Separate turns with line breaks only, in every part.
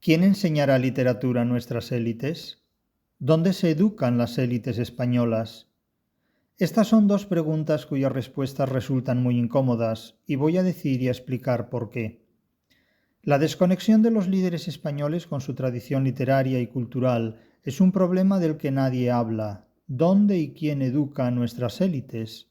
¿Quién enseñará literatura a nuestras élites? ¿Dónde se educan las élites españolas? Estas son dos preguntas cuyas respuestas resultan muy incómodas, y voy a decir y a explicar por qué. La desconexión de los líderes españoles con su tradición literaria y cultural es un problema del que nadie habla. ¿Dónde y quién educa a nuestras élites?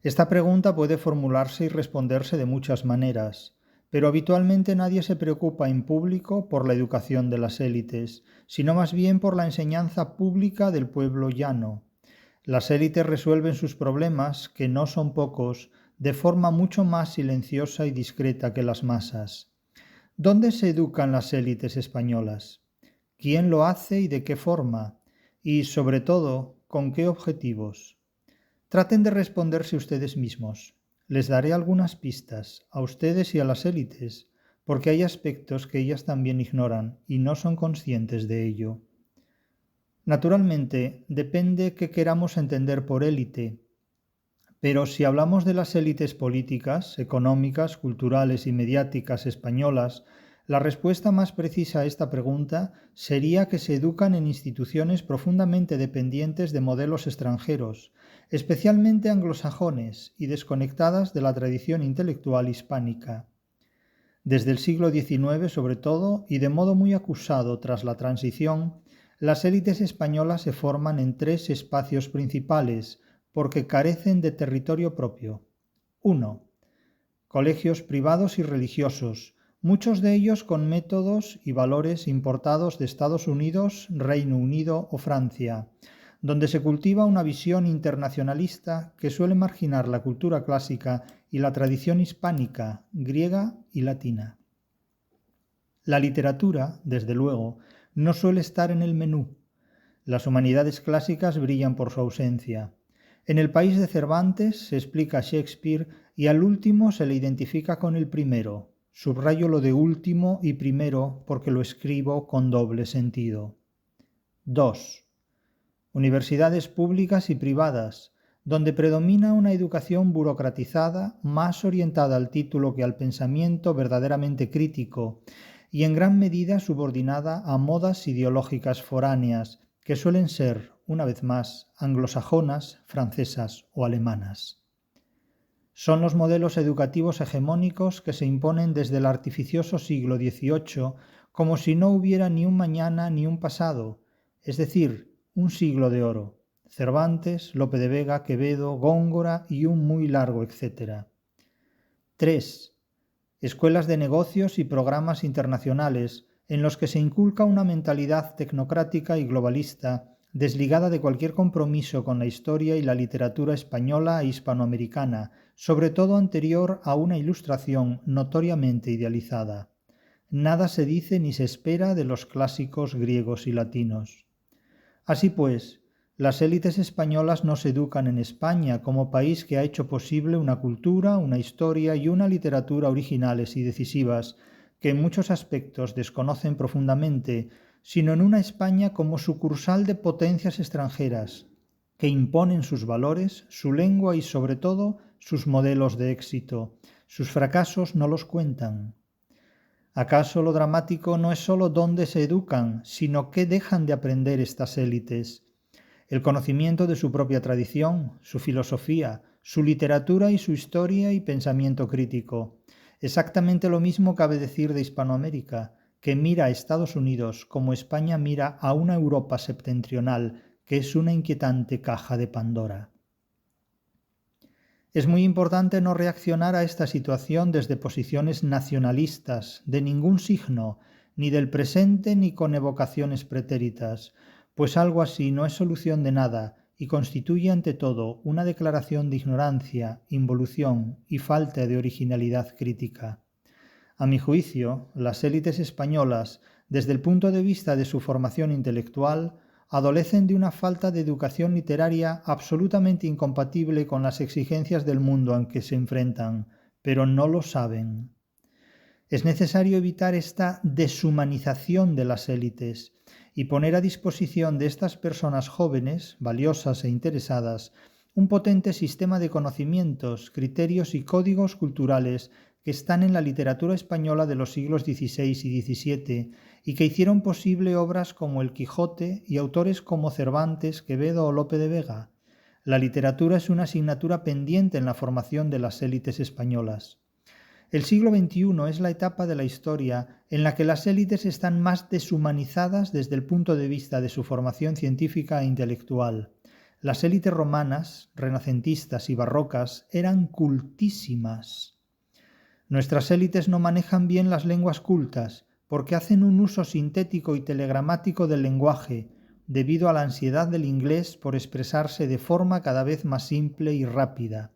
Esta pregunta puede formularse y responderse de muchas maneras, pero habitualmente nadie se preocupa en público por la educación de las élites, sino más bien por la enseñanza pública del pueblo llano. Las élites resuelven sus problemas, que no son pocos, de forma mucho más silenciosa y discreta que las masas. ¿Dónde se educan las élites españolas? ¿Quién lo hace y de qué forma? Y, sobre todo, ¿con qué objetivos? Traten de responderse ustedes mismos. Les daré algunas pistas a ustedes y a las élites, porque hay aspectos que ellas también ignoran y no son conscientes de ello. Naturalmente, depende qué queramos entender por élite, pero si hablamos de las élites políticas, económicas, culturales y mediáticas españolas, la respuesta más precisa a esta pregunta sería que se educan en instituciones profundamente dependientes de modelos extranjeros, especialmente anglosajones y desconectadas de la tradición intelectual hispánica. Desde el siglo XIX, sobre todo, y de modo muy acusado tras la transición, las élites españolas se forman en tres espacios principales porque carecen de territorio propio. 1. Colegios privados y religiosos, muchos de ellos con métodos y valores importados de Estados Unidos, Reino Unido o Francia, donde se cultiva una visión internacionalista que suele marginar la cultura clásica y la tradición hispánica, griega y latina. La literatura, desde luego, no suele estar en el menú. Las humanidades clásicas brillan por su ausencia. En el país de Cervantes se explica a Shakespeare y al último se le identifica con el primero. Subrayo lo de último y primero porque lo escribo con doble sentido. 2. Universidades públicas y privadas, donde predomina una educación burocratizada más orientada al título que al pensamiento verdaderamente crítico y en gran medida subordinada a modas ideológicas foráneas que suelen ser, una vez más, anglosajonas, francesas o alemanas. Son los modelos educativos hegemónicos que se imponen desde el artificioso siglo XVIII como si no hubiera ni un mañana ni un pasado, es decir, un siglo de oro. Cervantes, Lope de Vega, Quevedo, Góngora y un muy largo etcétera. 3. Escuelas de negocios y programas internacionales en los que se inculca una mentalidad tecnocrática y globalista desligada de cualquier compromiso con la historia y la literatura española e hispanoamericana, sobre todo anterior a una ilustración notoriamente idealizada. Nada se dice ni se espera de los clásicos griegos y latinos. Así pues, las élites españolas no se educan en España como país que ha hecho posible una cultura, una historia y una literatura originales y decisivas que en muchos aspectos desconocen profundamente, sino en una España como sucursal de potencias extranjeras que imponen sus valores, su lengua y sobre todo sus modelos de éxito. Sus fracasos no los cuentan. ¿Acaso lo dramático no es sólo dónde se educan, sino qué dejan de aprender estas élites? El conocimiento de su propia tradición, su filosofía, su literatura y su historia y pensamiento crítico. Exactamente lo mismo cabe decir de Hispanoamérica, que mira a Estados Unidos como España mira a una Europa septentrional, que es una inquietante caja de Pandora. Es muy importante no reaccionar a esta situación desde posiciones nacionalistas, de ningún signo, ni del presente ni con evocaciones pretéritas, pues algo así no es solución de nada y constituye ante todo una declaración de ignorancia, involución y falta de originalidad crítica. A mi juicio, las élites españolas, desde el punto de vista de su formación intelectual, adolecen de una falta de educación literaria absolutamente incompatible con las exigencias del mundo en que se enfrentan, pero no lo saben. Es necesario evitar esta deshumanización de las élites y poner a disposición de estas personas jóvenes, valiosas e interesadas, un potente sistema de conocimientos, criterios y códigos culturales que están en la literatura española de los siglos XVI y XVII y que hicieron posible obras como El Quijote y autores como Cervantes, Quevedo o Lope de Vega. La literatura es una asignatura pendiente en la formación de las élites españolas. El siglo XXI es la etapa de la historia en la que las élites están más deshumanizadas desde el punto de vista de su formación científica e intelectual. Las élites romanas, renacentistas y barrocas eran cultísimas. Nuestras élites no manejan bien las lenguas cultas porque hacen un uso sintético y telegramático del lenguaje, debido a la ansiedad del inglés por expresarse de forma cada vez más simple y rápida.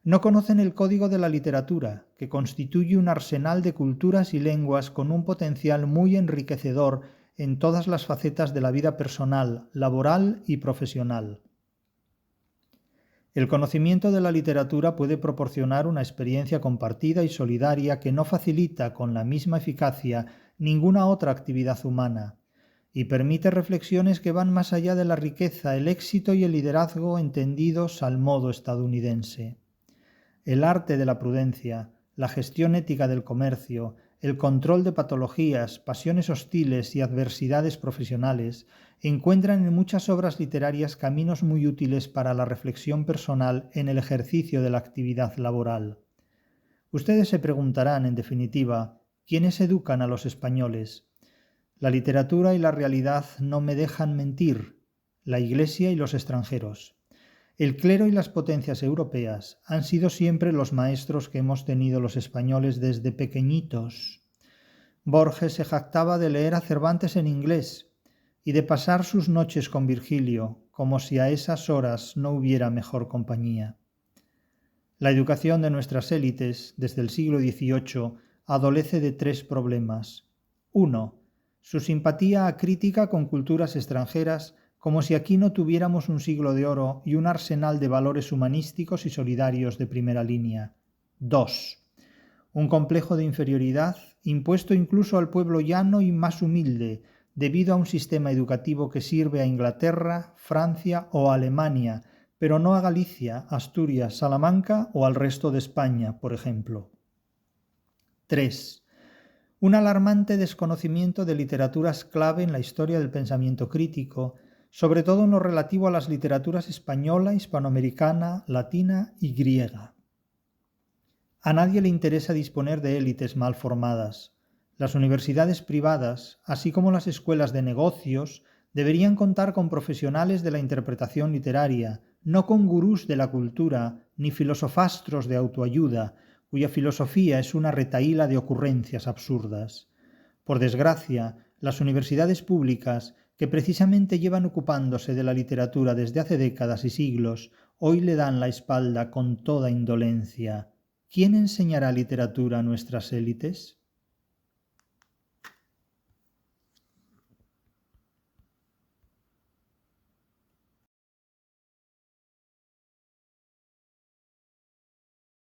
No conocen el código de la literatura, que constituye un arsenal de culturas y lenguas con un potencial muy enriquecedor en todas las facetas de la vida personal, laboral y profesional. El conocimiento de la literatura puede proporcionar una experiencia compartida y solidaria que no facilita con la misma eficacia ninguna otra actividad humana, y permite reflexiones que van más allá de la riqueza, el éxito y el liderazgo entendidos al modo estadounidense. El arte de la prudencia, la gestión ética del comercio, el control de patologías, pasiones hostiles y adversidades profesionales encuentran en muchas obras literarias caminos muy útiles para la reflexión personal en el ejercicio de la actividad laboral. Ustedes se preguntarán, en definitiva, ¿quiénes educan a los españoles? La literatura y la realidad no me dejan mentir, la Iglesia y los extranjeros. El clero y las potencias europeas han sido siempre los maestros que hemos tenido los españoles desde pequeñitos. Borges se jactaba de leer a Cervantes en inglés y de pasar sus noches con Virgilio, como si a esas horas no hubiera mejor compañía. La educación de nuestras élites, desde el siglo XVIII, adolece de tres problemas. 1. Su simpatía acrítica con culturas extranjeras, como si aquí no tuviéramos un siglo de oro y un arsenal de valores humanísticos y solidarios de primera línea. 2. Un complejo de inferioridad impuesto incluso al pueblo llano y más humilde, debido a un sistema educativo que sirve a Inglaterra, Francia o Alemania, pero no a Galicia, Asturias, Salamanca o al resto de España, por ejemplo. 3. Un alarmante desconocimiento de literaturas clave en la historia del pensamiento crítico, sobre todo en lo relativo a las literaturas española, hispanoamericana, latina y griega. A nadie le interesa disponer de élites mal formadas. Las universidades privadas, así como las escuelas de negocios, deberían contar con profesionales de la interpretación literaria, no con gurús de la cultura, ni filosofastros de autoayuda, cuya filosofía es una retahíla de ocurrencias absurdas. Por desgracia, las universidades públicas, que precisamente llevan ocupándose de la literatura desde hace décadas y siglos, hoy le dan la espalda con toda indolencia. ¿Quién enseñará literatura a nuestras élites?